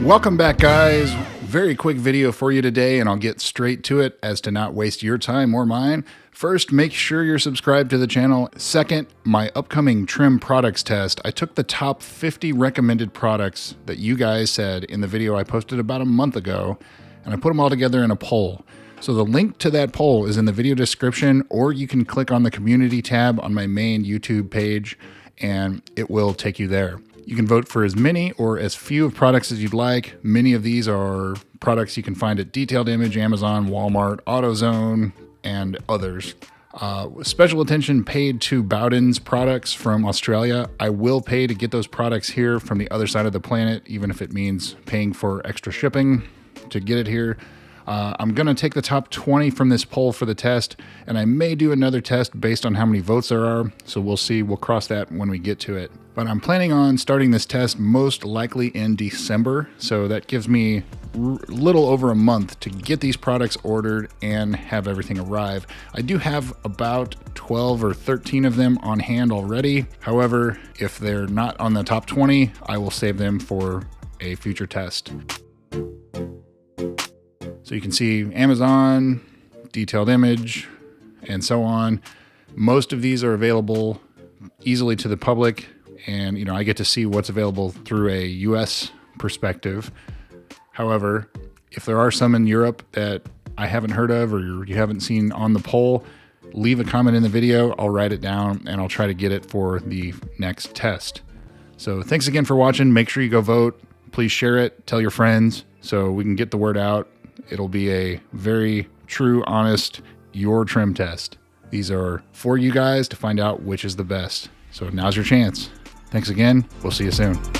Welcome back, guys. Very quick video for you today, and I'll get straight to it as to not waste your time or mine. First, make sure you're subscribed to the channel. Second, my upcoming trim products test. I took the top 50 recommended products that you guys said in the video I posted about a month ago, and I put them all together in a poll. So the link to that poll is in the video description, or you can click on the community tab on my main YouTube page, and it will take you there. You can vote for as many or as few of products as you'd like. Many of these are products you can find at Detailed Image, Amazon, Walmart, AutoZone, and others. Special attention paid to Bowden's products from Australia. I will pay to get those products here from the other side of the planet, even if it means paying for extra shipping to get it here. I'm going to take the top 20 from this poll for the test, and I may do another test based on how many votes there are, so we'll see. We'll cross that when we get to it. But I'm planning on starting this test most likely in December, so that gives me a little over a month to get these products ordered and have everything arrive. I do have about 12 or 13 of them on hand already. However, if they're not on the top 20, I will save them for a future test. So you can see Amazon, Detailed Image, and so on. Most of these are available easily to the public, and I get to see what's available through a US perspective. However, if there are some in Europe that I haven't heard of or you haven't seen on the poll, leave a comment in the video. I'll write it down and I'll try to get it for the next test. So thanks again for watching. Make sure you go vote. Please share it, tell your friends so we can get the word out. It'll be a very true, honest, your trim test. These are for you guys to find out which is the best. So now's your chance. Thanks again. We'll see you soon.